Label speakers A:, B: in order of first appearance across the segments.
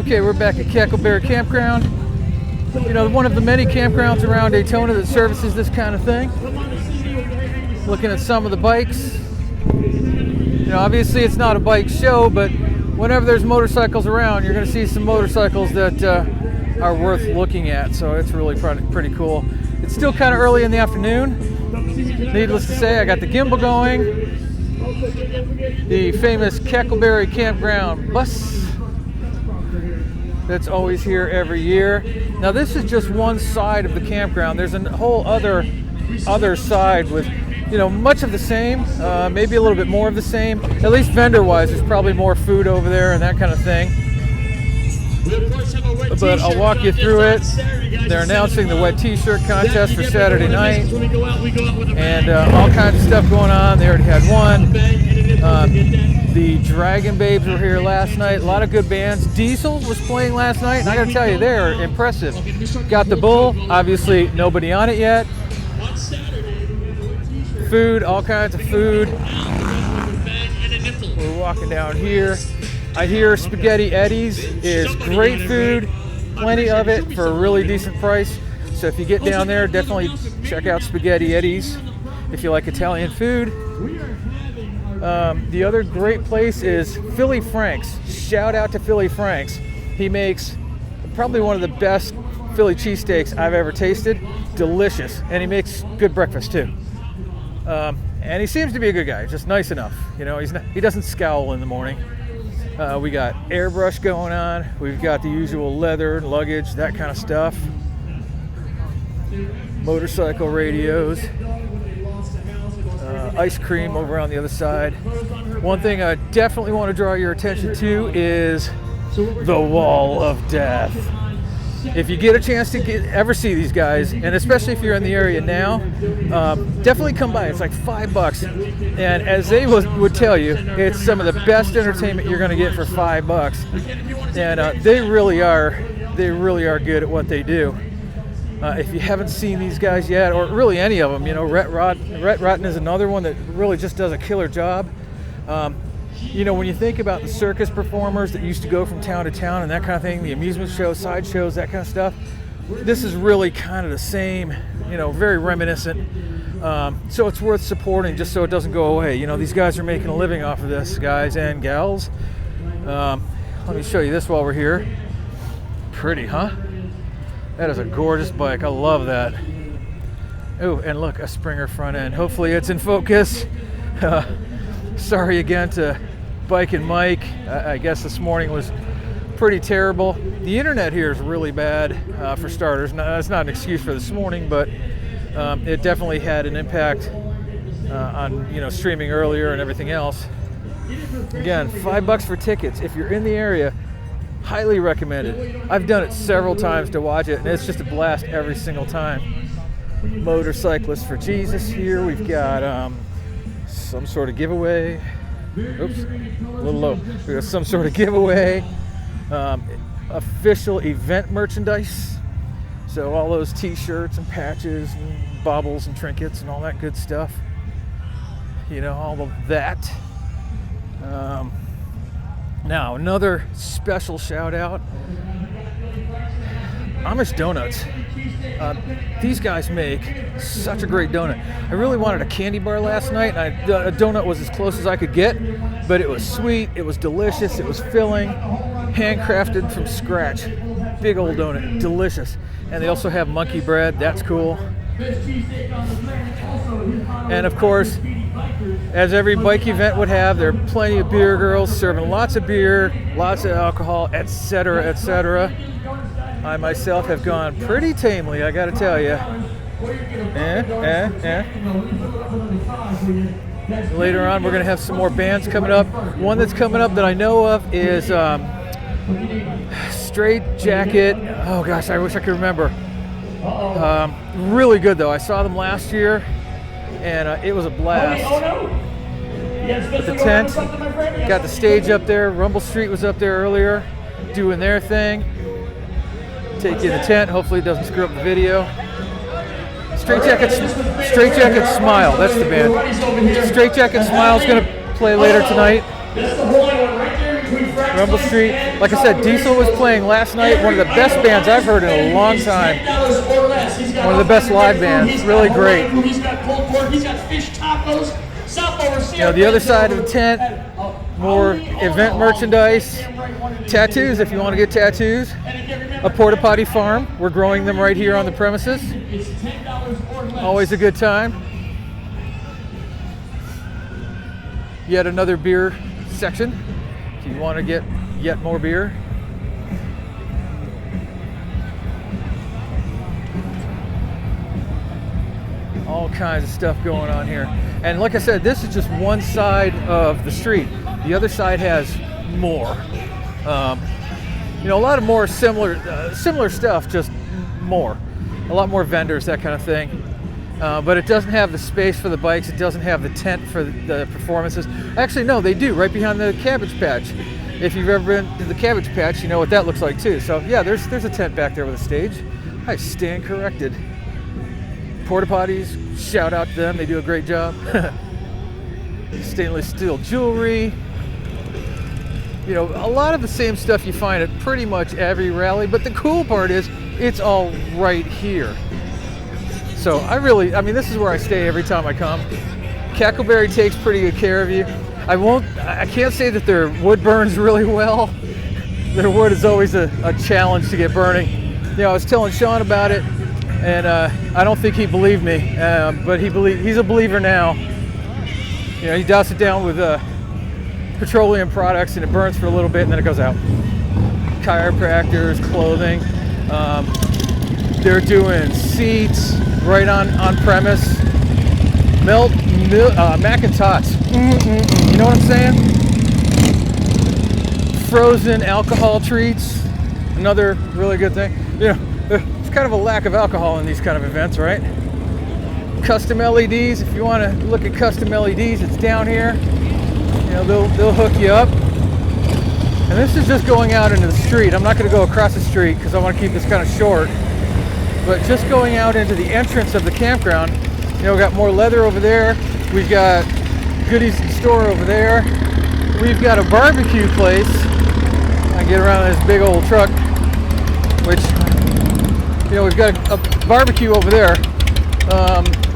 A: Okay, we're back at Cacklebery Campground. You know, one of the many campgrounds around Daytona that services this kind of thing. Looking at some of the bikes. You know, obviously it's not a bike show, but whenever there's motorcycles around, you're going to see some motorcycles that are worth looking at. So it's really pretty cool. It's still kind of early in the afternoon. Needless to say, I got the gimbal going. The famous Cacklebery Campground bus that's always here every year. Now this is just one side of the campground. There's a whole other side with, you know, much of the same, maybe a little bit more of the same. At least vendor-wise, there's probably more food over there and that kind of thing. But I'll walk you through it. They're announcing the wet t-shirt contest for Saturday night, and all kinds of stuff going on. They already had one. The Dragon Babes were here last night. A lot of good bands. Diesel was playing last night, and I gotta tell you, they're impressive. Got the Bull, obviously nobody on it yet. Food, all kinds of food. We're walking down here. I hear Spaghetti Eddie's is great food, plenty of it for a really decent price. So if you get down there, definitely check out Spaghetti Eddie's if you like Italian food. The other great place is Philly Frank's. Shout out to Philly Frank's. He makes probably one of the best Philly cheesesteaks I've ever tasted. Delicious. And he makes good breakfast too. And he seems to be a good guy, just nice enough. You know, he doesn't scowl in the morning. We got airbrush going on. We've got the usual leather, luggage, that kind of stuff. Motorcycle radios. Ice cream over on the other side. One thing I definitely want to draw your attention to is the Wall of Death. If you get a chance to ever see these guys, and especially if you're in the area now, definitely come by. It's like $5, and as they would tell you, it's some of the best entertainment you're going to get for $5. And they really are good at what they do. If you haven't seen these guys yet, or really any of them, you know, Rhett Rotten is another one that really just does a killer job. You know, when you think about the circus performers that used to go from town to town and that kind of thing, the amusement shows, side shows, that kind of stuff, this is really kind of the same, you know, very reminiscent. So it's worth supporting just so it doesn't go away. You know, these guys are making a living off of this, guys and gals. Let me show you this while we're here. Pretty, huh? That is a gorgeous bike. I love that. Oh, and look, a Springer front end. Hopefully it's in focus. Sorry again to Bike and Mike. I guess this morning was pretty terrible. The internet here is really bad for starters. Now, that's not an excuse for this morning, but it definitely had an impact on, you know, streaming earlier and everything else. Again, $5 for tickets. If you're in the area, highly recommended. I've done it several times to watch it, and it's just a blast every single time. Motorcyclists for Jesus here. We've got some sort of giveaway. Oops, a little low. We got some sort of giveaway. Official event merchandise. So all those t-shirts and patches and baubles and trinkets and all that good stuff. You know, all of that. Now, another special shout out, Amish Donuts. These guys make such a great donut. I really wanted a candy bar last night, and a donut was as close as I could get, but it was sweet, it was delicious, it was filling, handcrafted from scratch. Big old donut, delicious. And they also have monkey bread, that's cool. And of course, as every bike event would have, there are plenty of beer girls serving lots of beer, lots of alcohol, etc., etc. I myself have gone pretty tamely, I gotta tell you. Later on, we're gonna have some more bands coming up. One that's coming up that I know of is Straight Jacket. Oh gosh, I wish I could remember. Really good though. I saw them last year, and it was a blast. With the tent, got the stage up there. Rumble Street was up there earlier, doing their thing. Take you in the tent. Hopefully it doesn't screw up the video. Straight Jacket Smile. That's the band. Straight Jacket Smile is going to play later tonight. Rumble Street. Like I said, Diesel was playing last night. One of the best bands I've heard in a long time. One of the best live bands. Really great. You know, the other side of the tent, more event merchandise, tattoos if you want to get tattoos. A porta potty farm. We're growing them right here on the premises. Always a good time. Yet another beer section if you want to get yet more beer. All kinds of stuff going on here. And like I said, this is just one side of the street. The other side has more. You know, a lot of more similar stuff, just more. A lot more vendors, that kind of thing. But it doesn't have the space for the bikes. It doesn't have the tent for the performances. Actually, no, they do, right behind the Cabbage Patch. If you've ever been to the Cabbage Patch, you know what that looks like too. So yeah, there's a tent back there with a stage. I stand corrected. Porta potties, shout out to them. They do a great job. Stainless steel jewelry. You know, a lot of the same stuff you find at pretty much every rally. But the cool part is, it's all right here. So I mean, this is where I stay every time I come. Cacklebery takes pretty good care of you. I can't say that their wood burns really well. Their wood is always a challenge to get burning. You know, I was telling Sean about it, and I don't think he believed me, but he's a believer now. You know, he doused it down with petroleum products, and it burns for a little bit, and then it goes out. Chiropractors, clothing. They're doing seats right on premise. Mac and Tots. You know what I'm saying? Frozen alcohol treats. Another really good thing. You know, there's kind of a lack of alcohol in these kind of events, right? Custom LEDs. If you want to look at custom LEDs, it's down here. You know, they'll hook you up. And this is just going out into the street. I'm not going to go across the street because I want to keep this kind of short. But just going out into the entrance of the campground, you know, we got more leather over there. We've got goodies in store over there. We've got a barbecue place. I get around in this big old truck, which, you know, we've got a barbecue over there.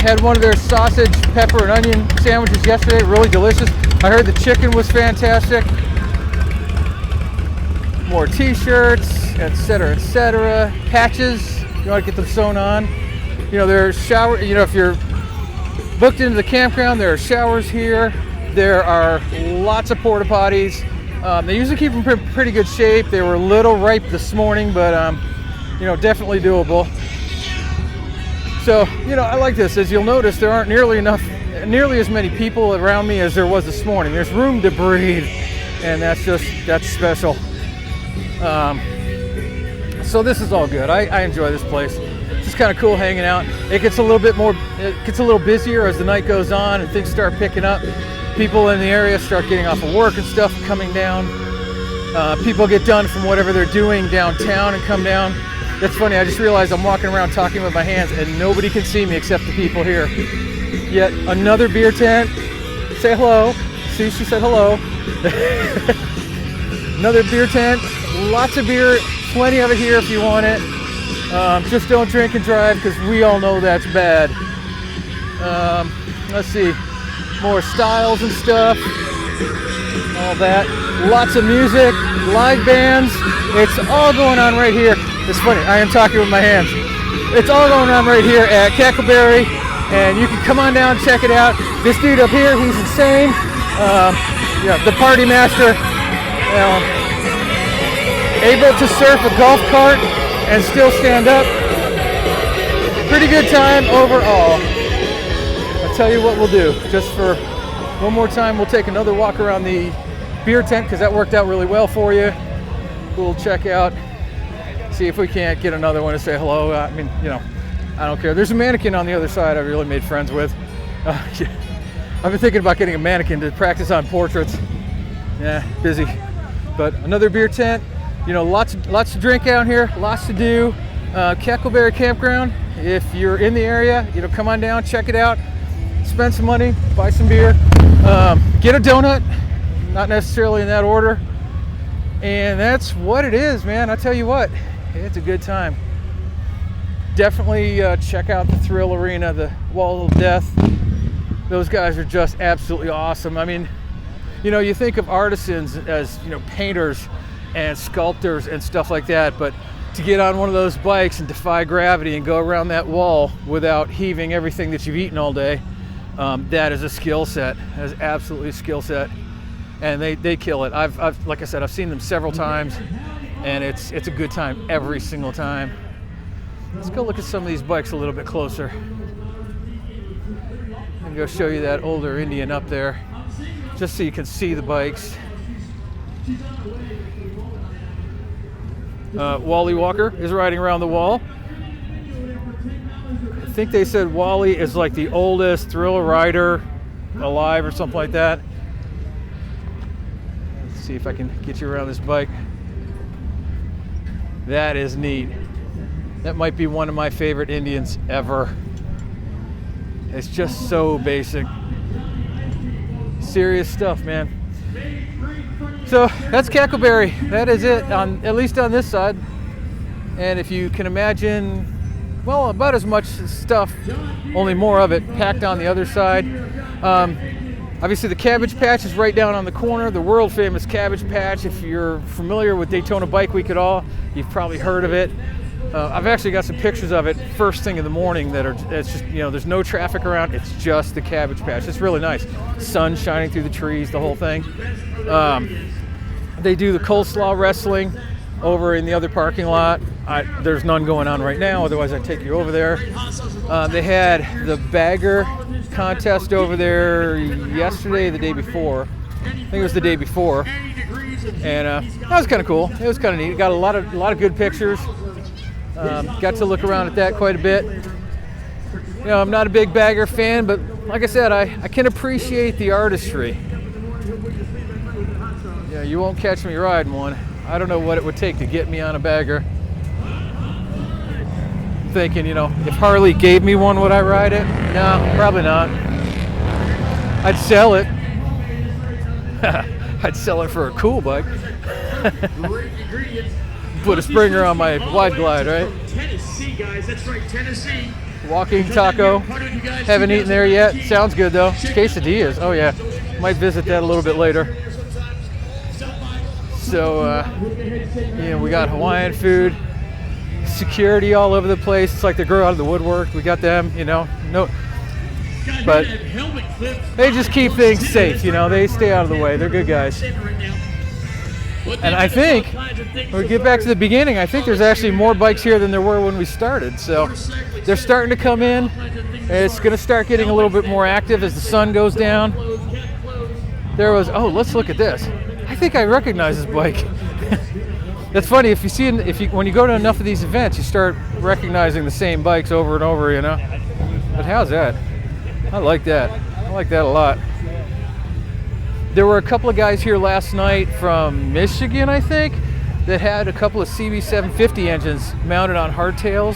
A: Had one of their sausage, pepper, and onion sandwiches yesterday. Really delicious. I heard the chicken was fantastic. More t-shirts, etc., etc. Patches. You want to get them sewn on. You know, there's shower. You know, if you're booked into the campground, there are showers here. There are lots of porta potties. They usually keep them in pretty good shape. They were a little ripe this morning, but you know, definitely doable. So, you know, I like this. As you'll notice, there aren't nearly as many people around me as there was this morning. There's room to breathe, and that's special. So this is all good. I enjoy this place. It's just kind of cool hanging out. It gets a little busier as the night goes on and things start picking up. People in the area start getting off of work and stuff, coming down. People get done from whatever they're doing downtown and come down. That's funny, I just realized I'm walking around talking with my hands and nobody can see me except the people here. Yet another beer tent. Say hello. See, she said hello. Another beer tent. Lots of beer. Plenty of it here if you want it. Just don't drink and drive because we all know that's bad. Let's see. More styles and stuff. All that. Lots of music. Live bands. It's all going on right here. It's funny, I am talking with my hands. It's all going on right here at Cacklebery, and you can come on down and check it out. This dude up here, he's insane. Yeah, the party master. Able to surf a golf cart and still stand up. Pretty good time overall. I'll tell you what we'll do. Just for one more time, we'll take another walk around the beer tent because that worked out really well for you. We'll check out. See if we can't get another one to say hello. I mean, you know, I don't care. There's a mannequin on the other side I've really made friends with. I've been thinking about getting a mannequin to practice on portraits. Yeah, busy. But another beer tent. You know, lots to drink out here, lots to do. Cacklebery Campground. If you're in the area, you know, come on down, check it out. Spend some money, buy some beer. Get a donut. Not necessarily in that order. And that's what it is, man. I tell you what, it's a good time. Definitely check out the Thrill Arena, the Wall of Death. Those guys are just absolutely awesome. I mean, you know, you think of artisans as, you know, painters and sculptors and stuff like that, but to get on one of those bikes and defy gravity and go around that wall without heaving everything that you've eaten all day, that is a skill set. That is absolutely a skill set, and they kill it. I've like I said, I've seen them several times, and it's a good time every single time. Let's go look at some of these bikes a little bit closer. And go show you that older Indian up there, just so you can see the bikes. Wally Walker is riding around the wall. I think they said Wally is like the oldest thrill rider alive or something like that. Let's see if I can get you around this bike. That is neat. That might be one of my favorite Indians ever. It's just so basic. Serious stuff, man. So that's Cacklebery. That is it, at least on this side. And if you can imagine, well, about as much stuff, only more of it, packed on the other side. Obviously the Cabbage Patch is right down on the corner, the world famous Cabbage Patch. If you're familiar with Daytona Bike Week at all, you've probably heard of it. I've actually got some pictures of it first thing in the morning it's just, you know, there's no traffic around, it's just the Cabbage Patch. It's really nice. Sun shining through the trees, the whole thing. They do the coleslaw wrestling over in the other parking lot. There's none going on right now, otherwise I'd take you over there. They had the bagger contest over there yesterday, the day before. I think it was the day before. And that was kind of cool. It was kind of neat. Got a lot of good pictures. Got to look around at that quite a bit. You know, I'm not a big bagger fan, but like I said, I can appreciate the artistry. Yeah, you won't catch me riding one. I don't know what it would take to get me on a bagger. Thinking, you know, if Harley gave me one, would I ride it? No, probably not. I'd sell it. I'd sell it for a cool bike. Put a Springer on my Wide Glide, right?
B: Tennessee, guys. That's right, Tennessee.
A: Walking taco. Haven't eaten there yet. Sounds good though. Quesadillas. Oh yeah. Might visit that a little bit later. So, you know, we got Hawaiian food. Security all over the place. It's like they grow out of the woodwork. We got them, you know. No, but they just keep things safe, you know. They stay out of the way. They're good guys. And I think, when we get back to the beginning, I think there's actually more bikes here than there were when we started. So they're starting to come in. It's going to start getting a little bit more active as the sun goes down. There was, oh, let's look at this. I think I recognize this bike. That's funny, when you go to enough of these events, you start recognizing the same bikes over and over, you know. But how's that? I like that. I like that a lot. There were a couple of guys here last night from Michigan, I think, that had a couple of CB750 engines mounted on hardtails,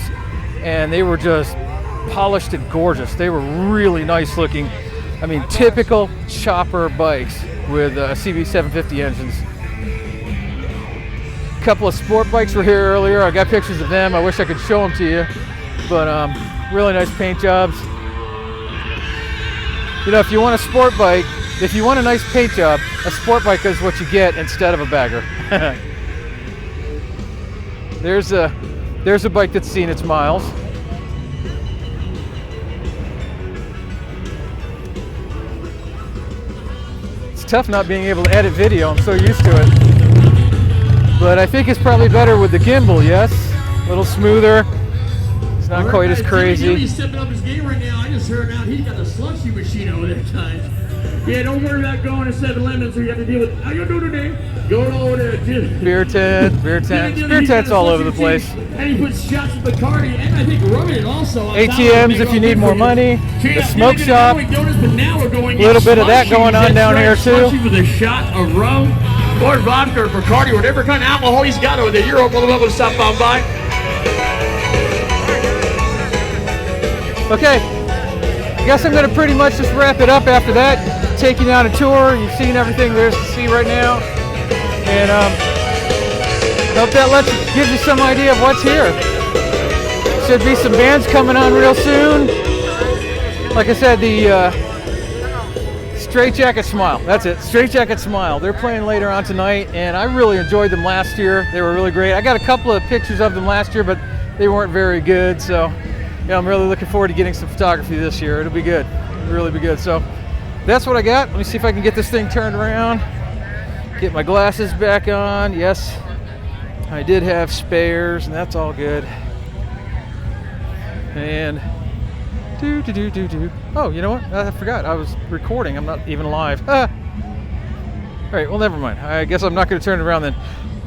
A: and they were just polished and gorgeous. They were really nice looking. I mean, typical chopper bikes with CB750 engines. A couple of sport bikes were here earlier. I got pictures of them. I wish I could show them to you, but really nice paint jobs. You know, if you want a sport bike, if you want a nice paint job, a sport bike is what you get instead of a bagger. There's a bike that's seen its miles. It's tough not being able to edit video. I'm so used to it. But I think it's probably better with the gimbal, yes? A little smoother. It's not quite as crazy.
B: He's stepping up his game right now. I just heard now he's got the slushy machine over there, guys. Yeah, don't worry about going to 7-Eleven, so you have to deal with, how you doing today? Going over to
A: beer tents all over the place.
B: And he puts shots of Bacardi, and I think rubbing it also.
A: ATMs if you need more money. The smoke shop. A little bit of that going on down here too.
B: With a shot of rum, or vodka, or Bacardi, whatever kind of alcohol he's got over there. You're welcome to stop on by.
A: Okay, I guess I'm going to pretty much just wrap it up after that. Taking you on a tour, you've seen everything there's to see right now. And Hope that gives you some idea of what's here. Should be some bands coming on real soon. Like I said, the Straight Jacket Smile. That's it. Straight Jacket Smile. They're playing later on tonight, and I really enjoyed them last year. They were really great. I got a couple of pictures of them last year, but they weren't very good. So, yeah, I'm really looking forward to getting some photography this year. It'll be good. It'll really be good. So, that's what I got. Let me see if I can get this thing turned around. Get my glasses back on. Yes, I did have spares, and that's all good. And oh, you know what? I forgot. I was recording. I'm not even live. All right, well, never mind. I guess I'm not going to turn it around then.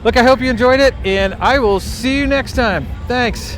A: Look, I hope you enjoyed it, and I will see you next time. Thanks.